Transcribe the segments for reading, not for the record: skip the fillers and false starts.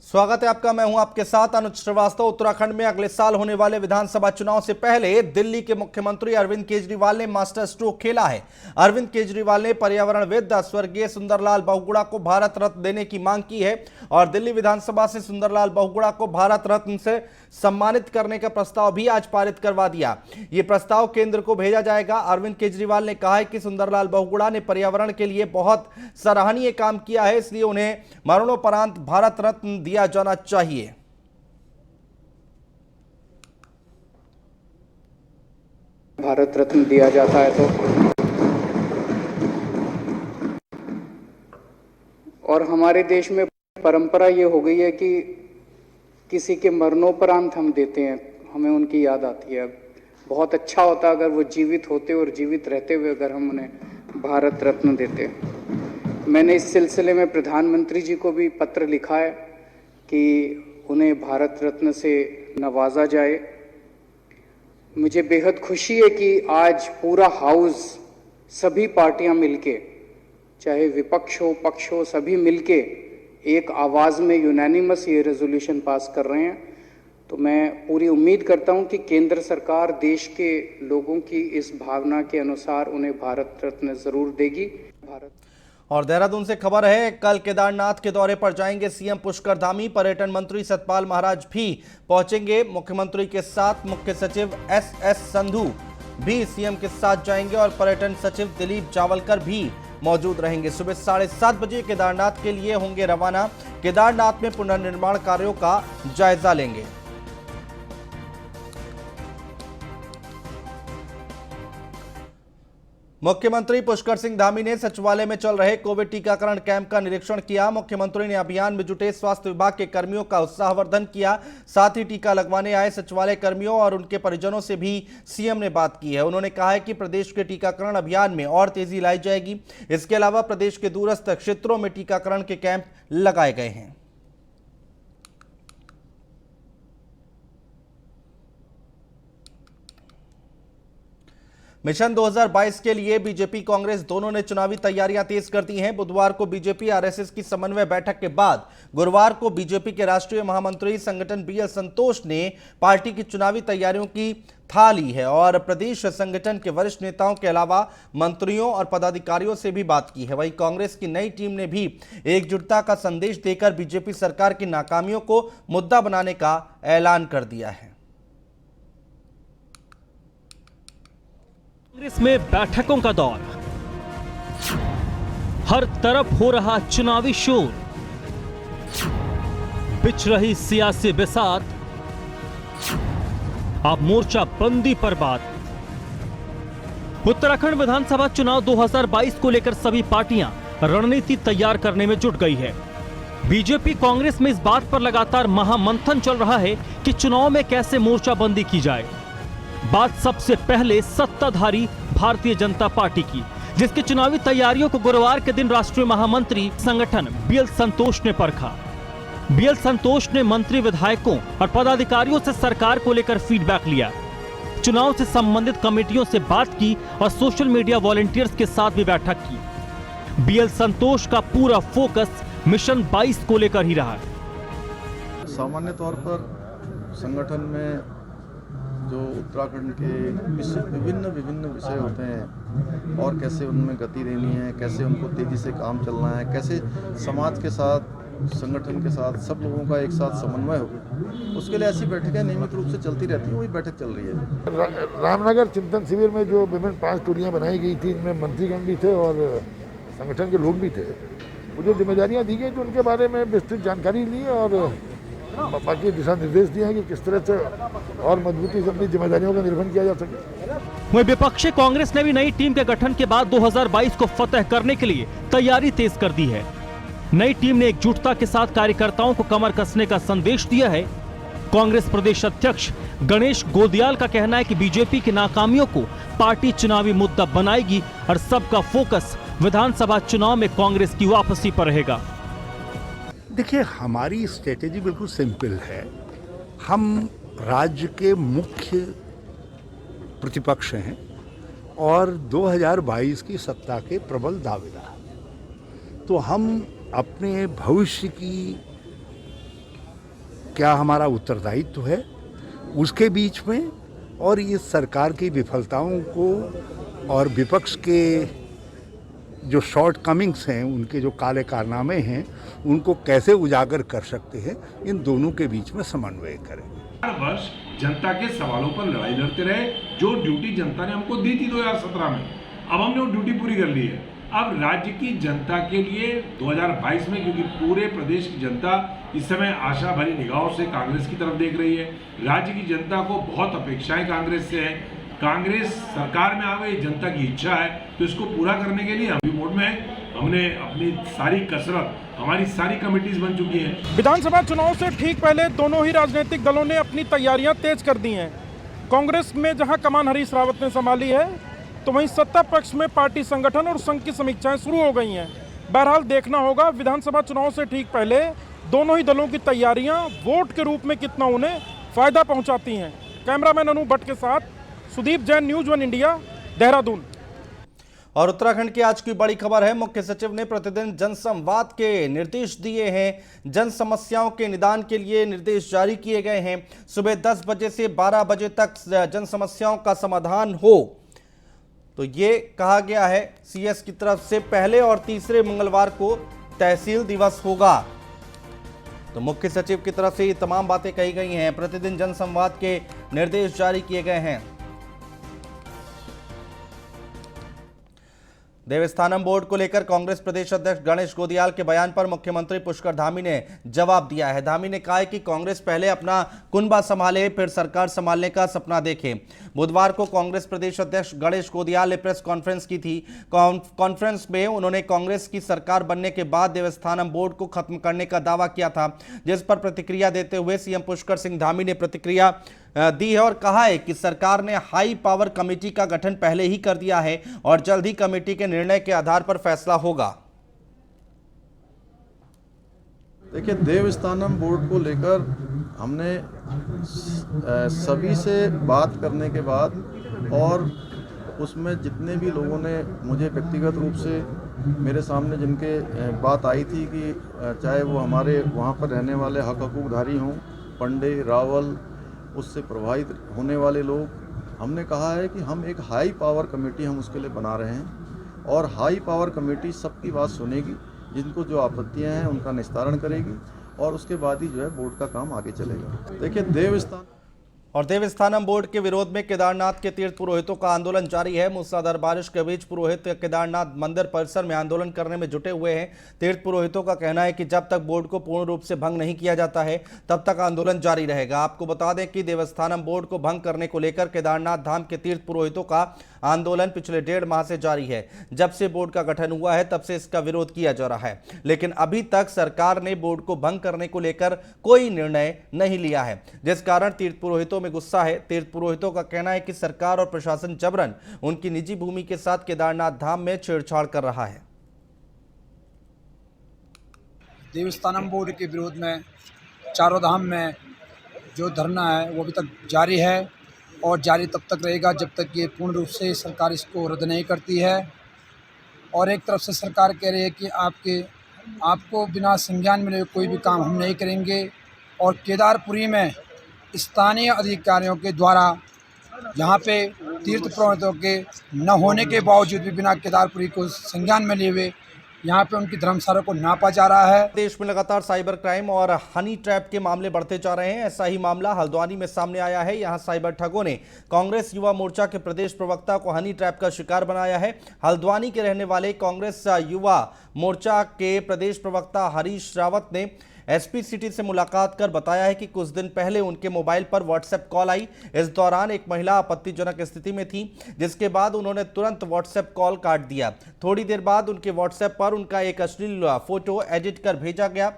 स्वागत है आपका। मैं हूं आपके साथ अनुज श्रीवास्तव। उत्तराखंड में अगले साल होने वाले विधानसभा चुनाव से पहले दिल्ली के मुख्यमंत्री अरविंद केजरीवाल ने मास्टर स्ट्रोक खेला है। अरविंद केजरीवाल ने पर्यावरणविद स्वर्गीय सुंदरलाल बहुगुणा को भारत रत्न देने की मांग की है और दिल्ली विधानसभा से सुंदरलाल बहुगुणा को भारत रत्न से सम्मानित करने का प्रस्ताव भी आज पारित करवा दिया। यह प्रस्ताव केंद्र को भेजा जाएगा। अरविंद केजरीवाल ने कहा है कि सुंदरलाल बहुगुणा ने पर्यावरण के लिए बहुत सराहनीय काम किया है, इसलिए उन्हें मरणोपरांत भारत रत्न दिया जाना चाहिए। भारत रत्न दिया जाता है तो, और हमारे देश में परंपरा ये हो गई है कि किसी के मरणोपरांत हम देते हैं, हमें उनकी याद आती है। बहुत अच्छा होता अगर वो जीवित होते और जीवित रहते हुए अगर हम उन्हें भारत रत्न देते। मैंने इस सिलसिले में प्रधानमंत्री जी को भी पत्र लिखा है कि उन्हें भारत रत्न से नवाजा जाए। मुझे बेहद खुशी है कि आज पूरा हाउस, सभी पार्टियां मिलके, चाहे विपक्ष हो पक्ष हो, सभी मिलके एक आवाज में यूनानिमस ये रेजोल्यूशन पास कर रहे हैं। तो मैं पूरी उम्मीद करता हूं कि केंद्र सरकार देश के लोगों की इस भावना के अनुसार उन्हें भारत रत्न जरूर देगी। और देहरादून से खबर है, कल केदारनाथ के दौरे पर जाएंगे सीएम पुष्कर धामी। पर्यटन मंत्री सतपाल महाराज भी पहुंचेंगे। मुख्यमंत्री के साथ मुख्य सचिव एस संधू भी सीएम के साथ जाएंगे और पर्यटन सचिव दिलीप जावलकर भी मौजूद रहेंगे। सुबह 7:30 बजे केदारनाथ के लिए होंगे रवाना। केदारनाथ में पुनर्निर्माण कार्यों का जायजा लेंगे। मुख्यमंत्री पुष्कर सिंह धामी ने सचिवालय में चल रहे कोविड टीकाकरण कैंप का निरीक्षण किया। मुख्यमंत्री ने अभियान में जुटे स्वास्थ्य विभाग के कर्मियों का उत्साहवर्धन किया। साथ ही टीका लगवाने आए सचिवालय कर्मियों और उनके परिजनों से भी सीएम ने बात की है। उन्होंने कहा है कि प्रदेश के टीकाकरण अभियान में और तेजी लाई जाएगी। इसके अलावा प्रदेश के दूरस्थ क्षेत्रों में टीकाकरण के कैंप लगाए गए हैं। मिशन 2022 के लिए बीजेपी कांग्रेस दोनों ने चुनावी तैयारियां तेज कर दी हैं। बुधवार को बीजेपी आरएसएस की समन्वय बैठक के बाद गुरुवार को बीजेपी के राष्ट्रीय महामंत्री संगठन बीएल संतोष ने पार्टी की चुनावी तैयारियों की था ली है और प्रदेश संगठन के वरिष्ठ नेताओं के अलावा मंत्रियों और पदाधिकारियों से भी बात की है। वहीं कांग्रेस की नई टीम ने भी एकजुटता का संदेश देकर बीजेपी सरकार की नाकामियों को मुद्दा बनाने का ऐलान कर दिया है। कांग्रेस में बैठकों का दौर, हर तरफ हो रहा चुनावी शोर, बिछ रही सियासी बिसात, अब मोर्चा बंदी पर बात। उत्तराखंड विधानसभा चुनाव 2022 को लेकर सभी पार्टियां रणनीति तैयार करने में जुट गई है। बीजेपी कांग्रेस में इस बात पर लगातार महामंथन चल रहा है कि चुनाव में कैसे मोर्चाबंदी की जाए। बात सबसे पहले सत्ताधारी भारतीय जनता पार्टी की, जिसकी चुनावी तैयारियों को गुरुवार के दिन राष्ट्रीय महामंत्री संगठन बीएल संतोष ने परखा। बीएल संतोष ने मंत्री, विधायकों और पदाधिकारियों से सरकार को लेकर फीडबैक लिया, चुनाव से संबंधित कमेटियों से बात की और सोशल मीडिया वॉलंटियर्स के साथ भी बैठक की। बीएल संतोष का पूरा फोकस मिशन 22 को लेकर ही रहा। सामान्य तौर पर संगठन में जो उत्तराखंड के विभिन्न विषय होते हैं और कैसे उनमें गति देनी है, कैसे उनको तेजी से काम चलना है, कैसे समाज के साथ, संगठन के साथ, सब लोगों का एक साथ समन्वय हो, उसके लिए ऐसी बैठकें नियमित रूप से चलती रहती हैं। वही बैठक चल रही है। रामनगर चिंतन शिविर में जो विभिन्न 5 टोलियाँ बनाई गई थी, इनमें मंत्रीगण भी थे और संगठन के लोग भी थे। वो जो जिम्मेदारियाँ दी गई तो उनके बारे में विस्तृत जानकारी ली और बाकी दिशा निर्देश दिए हैं कि किस तरह से और मजबूती से अपनी जिम्मेदारियों का निर्वहन किया जा सके। वहीं विपक्षी कांग्रेस ने भी नई टीम के गठन के बाद 2022 को फतह करने के लिए तैयारी तेज कर दी है। नई टीम ने एकजुटता के साथ कार्यकर्ताओं को कमर कसने का संदेश दिया है। कांग्रेस प्रदेश अध्यक्ष गणेश गोदियाल का कहना है कि बीजेपी की नाकामियों को पार्टी चुनावी मुद्दा बनाएगी और सबका फोकस विधानसभा चुनाव में कांग्रेस की वापसी पर रहेगा। देखिए, हमारी स्ट्रेटेजी बिल्कुल सिंपल है। हम राज्य के मुख्य प्रतिपक्ष हैं और 2022 की सत्ता के प्रबल दावेदार। तो हम अपने भविष्य की क्या हमारा उत्तरदायित्व है उसके बीच में, और ये सरकार की विफलताओं को और विपक्ष के जो शॉर्ट कमिंग्स हैं, उनके जो काले कारनामे हैं, उनको कैसे उजागर कर सकते हैं, इन दोनों के बीच में समन्वय करें। हर वर्ष जनता के सवालों पर लड़ाई लड़ते रहे। जो ड्यूटी जनता ने हमको दी थी 2017 में, अब हमने वो ड्यूटी पूरी कर ली है। अब राज्य की जनता के लिए 2022 में, क्योंकि पूरे प्रदेश की जनता इस समय आशा भरी निगाहों से कांग्रेस की तरफ देख रही है, राज्य की जनता को बहुत अपेक्षाएं कांग्रेस से है, कांग्रेस सरकार में आवे, जनता की इच्छा है, तो इसको पूरा करने के लिए हम भी मोड में हैं। हमने अपनी सारी कसरत, हमारी सारी कमेटीज बन चुकी हैं। विधानसभा चुनाव से ठीक पहले दोनों ही राजनीतिक दलों ने अपनी तैयारियां तेज कर दी हैं। कांग्रेस में जहां कमान हरीश रावत ने संभाली है, तो वहीं सत्ता पक्ष में पार्टी संगठन और संघ की समीक्षाएं शुरू हो गई हैं। बहरहाल देखना होगा विधानसभा चुनाव से ठीक पहले दोनों ही दलों की तैयारियां वोट के रूप में कितना उन्हें फायदा पहुंचाती हैं। कैमरामैन अनु भट्ट के साथ सुदीप जैन, न्यूज़ 1 इंडिया, देहरादून। और उत्तराखंड की आज की बड़ी खबर है, मुख्य सचिव ने प्रतिदिन जनसंवाद के निर्देश दिए हैं। जन समस्याओं के निदान के लिए निर्देश जारी किए गए हैं। सुबह 10 बजे से 12 बजे तक जन समस्याओं का समाधान हो, तो ये कहा गया है सीएस की तरफ से। पहले और तीसरे मंगलवार को तहसील दिवस होगा, तो मुख्य सचिव की तरफ से ये तमाम बातें कही गई हैं। प्रतिदिन जनसंवाद के निर्देश जारी किए गए हैं। देवस्थानम बोर्ड को लेकर कांग्रेस प्रदेश अध्यक्ष गणेश गोदियाल के बयान पर मुख्यमंत्री पुष्कर धामी ने जवाब दिया है। धामी ने कहा है कि कांग्रेस पहले अपना कुनबा संभाले, फिर सरकार संभालने का सपना देखे। बुधवार को कांग्रेस प्रदेश अध्यक्ष गणेश गोदियाल ने प्रेस कॉन्फ्रेंस की थी। कॉन्फ्रेंस में उन्होंने कांग्रेस की सरकार बनने के बाद देवस्थानम बोर्ड को खत्म करने का दावा किया था, जिस पर प्रतिक्रिया देते हुए सीएम पुष्कर सिंह धामी ने प्रतिक्रिया दी है और कहा है कि सरकार ने हाई पावर कमेटी का गठन पहले ही कर दिया है और जल्द ही कमेटी के निर्णय के आधार पर फैसला होगा। देखिए, देवस्थानम बोर्ड को लेकर हमने सभी से बात करने के बाद, और उसमें जितने भी लोगों ने मुझे व्यक्तिगत रूप से मेरे सामने जिनके बात आई थी कि चाहे वो हमारे वहाँ पर रहने वाले हक हकूकधारी हों, पंडे, रावल, उससे प्रभावित होने वाले लोग, हमने कहा है कि हम एक हाई पावर कमेटी हम उसके लिए बना रहे हैं, और हाई पावर कमेटी सबकी बात सुनेगी, जिनको जो आपत्तियां हैं उनका निस्तारण करेगी, और उसके बाद ही जो है बोर्ड का काम आगे चलेगा। देखिए, देवस्थानम बोर्ड के विरोध में केदारनाथ के तीर्थ पुरोहितों का आंदोलन जारी है। मूसलाधार बारिश के बीच पुरोहित केदारनाथ मंदिर परिसर में आंदोलन करने में जुटे हुए हैं। तीर्थ पुरोहितों का कहना है कि जब तक बोर्ड को पूर्ण रूप से भंग नहीं किया जाता है, तब तक आंदोलन जारी रहेगा। आपको बता दें कि देवस्थानम बोर्ड को भंग करने को लेकर केदारनाथ धाम के तीर्थ पुरोहितों का आंदोलन पिछले 1.5 माह से जारी है। जब से बोर्ड का गठन हुआ है, तब से इसका विरोध किया जा रहा है, लेकिन अभी तक सरकार ने बोर्ड को भंग करने को लेकर कोई निर्णय नहीं लिया है, जिस कारण तीर्थ पुरोहितों में गुस्सा है। तीर्थ पुरोहितों का कहना है कि सरकार और प्रशासन जबरन उनकी निजी भूमि के साथ केदारनाथ धाम में छेड़छाड़ कर रहा है। देवस्थानम बोर्ड के विरोध में चारों धाम में जो धरना है वो अभी तक जारी है, और जारी तब तक रहेगा जब तक ये पूर्ण रूप से सरकार इसको रद्द नहीं करती है। और एक तरफ से सरकार कह रही है कि आपको बिना संज्ञान में कोई भी काम हम नहीं करेंगे, और केदारपुरी में स्थानीय अधिकारियों के द्वारा यहाँ पे तीर्थ पुरोहितों के न होने के बावजूद भी बिना केदारपुरी को संज्ञान में लिए हुए यहाँ पे उनकी धर्मशाला को नापा जा रहा है। देश में लगातार साइबर क्राइम और हनी ट्रैप के मामले बढ़ते जा रहे हैं। ऐसा ही मामला हल्द्वानी में सामने आया है। यहां साइबर ठगों ने कांग्रेस युवा मोर्चा के प्रदेश प्रवक्ता को हनी ट्रैप का शिकार बनाया है। हल्द्वानी के रहने वाले कांग्रेस युवा मोर्चा के प्रदेश प्रवक्ता हरीश रावत ने एसपी सिटी से मुलाकात कर बताया है कि कुछ दिन पहले उनके मोबाइल पर व्हाट्सएप कॉल आई। इस दौरान एक महिला आपत्तिजनक स्थिति में थी, जिसके बाद उन्होंने तुरंत व्हाट्सएप कॉल काट दिया। थोड़ी देर बाद उनके व्हाट्सएप पर उनका एक अश्लील फोटो एडिट कर भेजा गया।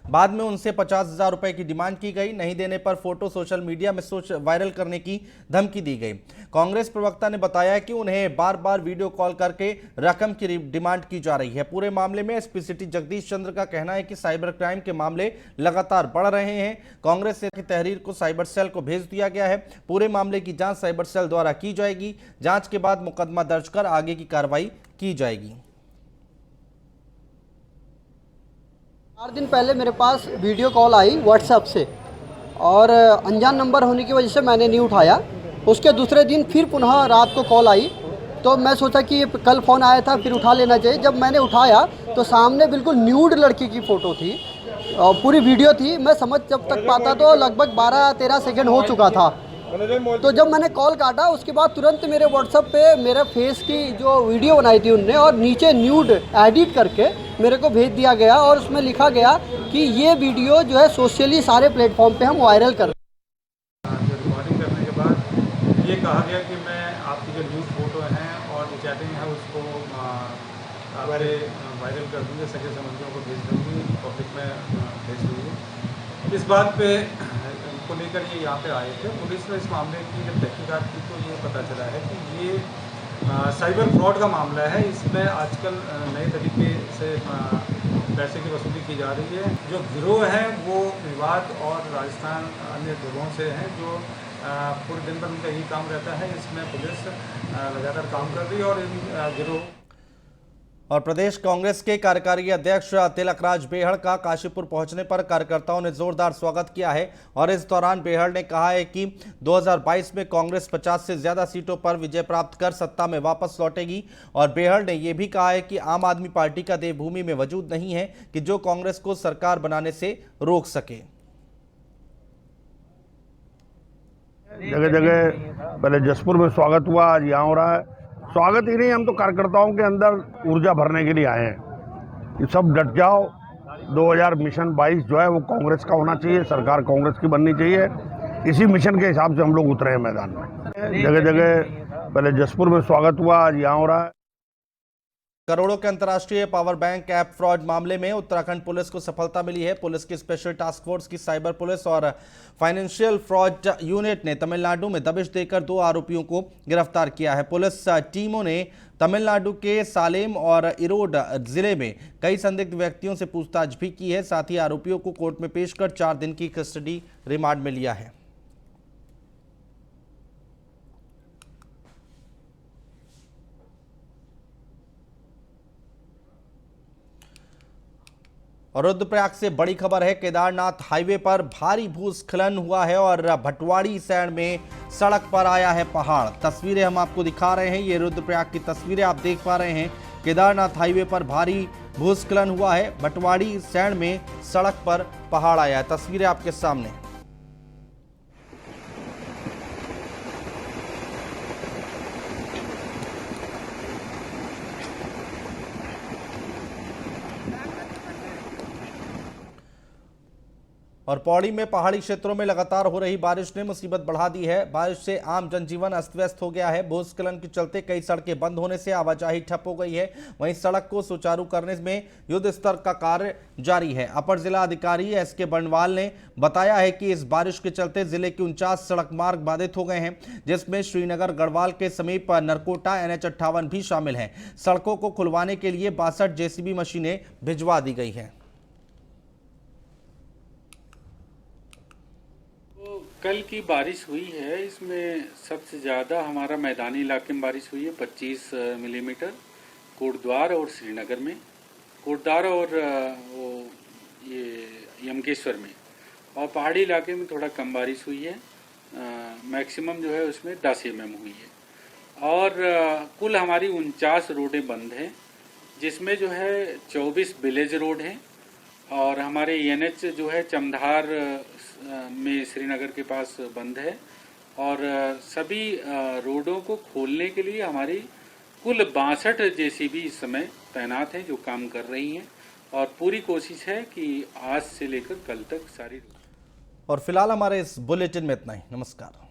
बाद में उनसे 50,000 रुपए की डिमांड की गई। नहीं देने पर फोटो सोशल मीडिया में वायरल करने की धमकी दी गई। कांग्रेस प्रवक्ता ने बताया कि उन्हें बार बार वीडियो कॉल करके रकम की डिमांड की जा रही है। पूरे मामले में एसपी सिटी जगदीश चंद्र का कहना है कि साइबर क्राइम के मामले लगातार बढ़ रहे हैं। कांग्रेस की तहरीर को साइबर सेल को भेज दिया गया है। पूरे मामले की जांच साइबर सेल द्वारा की जाएगी। जांच के बाद मुकदमा दर्ज कर आगे की कार्रवाई की जाएगी। 4 दिन पहले मेरे पास वीडियो कॉल आई व्हाट्सएप से और अनजान नंबर होने की वजह से मैंने नहीं उठाया। उसके दूसरे दिन फिर पुनः रात को कॉल आई तो मैं सोचा कि ये कल फ़ोन आया था फिर उठा लेना चाहिए। जब मैंने उठाया तो सामने बिल्कुल न्यूड लड़की की फ़ोटो थी और पूरी वीडियो थी। मैं समझ जब तक पाता तो लगभग 12-13 सेकंड हो चुका था। तो जब मैंने कॉल काटा उसके बाद तुरंत मेरे व्हाट्सएप पे मेरे फेस की जो वीडियो बनाई थी उनने और नीचे न्यूड एडिट करके मेरे को भेज दिया गया और उसमें लिखा गया कि ये वीडियो जो है सोशली सारे प्लेटफॉर्म पे हम वायरल कर रहे हैं। रिकॉर्डिंग करने के बाद ये कहा गया कि मैं आपकी जो न्यूड फोटो हैं और जो चैटिंग है उसको वायरल कर दूँगी, सगे संबंधियों को भेज दूँगी, पब्लिक में भेज दूँगी। इस बात पे को लेकर ये यहाँ पे आए थे। पुलिस ने इस मामले की जब तहकीकात की तो ये पता चला है कि ये साइबर फ्रॉड का मामला है। इसमें आजकल नए तरीके से पैसे की वसूली की जा रही है। जो गिरोह है वो विवाद और राजस्थान अन्य जगहों से हैं जो पूरे दिन भर उनका यही काम रहता है। इसमें पुलिस लगातार काम कर रही है और इन गिरोह और प्रदेश कांग्रेस के कार्यकारी अध्यक्ष तिलकराज बेहड़ का काशीपुर पहुंचने पर कार्यकर्ताओं ने जोरदार स्वागत किया है और इस दौरान बेहड़ ने कहा है कि 2022 में कांग्रेस 50 से ज्यादा सीटों पर विजय प्राप्त कर सत्ता में वापस लौटेगी। और बेहड़ ने यह भी कहा है कि आम आदमी पार्टी का देवभूमि में वजूद नहीं है कि जो कांग्रेस को सरकार बनाने से रोक सके। जगह जगह पहले जसपुर में स्वागत हुआ, आज यहाँ हो रहा है। स्वागत ही नहीं, हम तो कार्यकर्ताओं के अंदर ऊर्जा भरने के लिए आए हैं कि सब डट जाओ। 2000 मिशन 22 जो है वो कांग्रेस का होना चाहिए, सरकार कांग्रेस की बननी चाहिए। इसी मिशन के हिसाब से हम लोग उतरे हैं मैदान में। जगह जगह पहले जसपुर में स्वागत हुआ, आज यहाँ हो रहा है। करोड़ों के अंतर्राष्ट्रीय पावर बैंक ऐप फ्रॉड मामले में उत्तराखंड पुलिस को सफलता मिली है। पुलिस की स्पेशल टास्क फोर्स की साइबर पुलिस और फाइनेंशियल फ्रॉड यूनिट ने तमिलनाडु में दबिश देकर 2 आरोपियों को गिरफ्तार किया है। पुलिस टीमों ने तमिलनाडु के सालेम और इरोड जिले में कई संदिग्ध व्यक्तियों से पूछताछ भी की है। साथ ही आरोपियों को कोर्ट में पेश कर 4 दिन की कस्टडी रिमांड में लिया है। और रुद्रप्रयाग से बड़ी खबर है। केदारनाथ हाईवे पर भारी भूस्खलन हुआ है और भटवाड़ी शहर में सड़क पर आया है पहाड़। तस्वीरें हम आपको दिखा रहे हैं, ये रुद्रप्रयाग की तस्वीरें आप देख पा रहे हैं। केदारनाथ हाईवे पर भारी भूस्खलन हुआ है, भटवाड़ी शहर में सड़क पर पहाड़ आया है। तस्वीरें आपके सामने। और पौड़ी में पहाड़ी क्षेत्रों में लगातार हो रही बारिश ने मुसीबत बढ़ा दी है। बारिश से आम जनजीवन अस्त व्यस्त हो गया है। भूस्खलन के चलते कई सड़कें बंद होने से आवाजाही ठप हो गई है। वहीं सड़क को सुचारू करने में युद्ध स्तर का कार्य जारी है। अपर जिला अधिकारी एसके बर्णवाल ने बताया है कि इस बारिश के चलते जिले के 49 सड़क मार्ग बाधित हो गए हैं, जिसमें श्रीनगर गढ़वाल के समीप नरकोटा NH58 भी शामिल है। सड़कों को खुलवाने के लिए 62 JCB मशीनें भिजवा दी गई हैं। कल की बारिश हुई है, इसमें सबसे ज़्यादा हमारा मैदानी इलाके में बारिश हुई है 25 मिलीमीटर कोटद्वार और श्रीनगर में, कोटद्वार और वो ये यमकेश्वर में। और पहाड़ी इलाके में थोड़ा कम बारिश हुई है, मैक्सिमम जो है उसमें 10 mm हुई है। और कुल हमारी 49 रोडें बंद हैं, जिसमें जो है 24 विलेज रोड हैं और हमारे NH जो है चमधार में श्रीनगर के पास बंद है। और सभी रोडों को खोलने के लिए हमारी कुल 62 JCB इस समय तैनात हैं जो काम कर रही हैं और पूरी कोशिश है कि आज से लेकर कल तक सारी। और फिलहाल हमारे इस बुलेटिन में इतना ही। नमस्कार।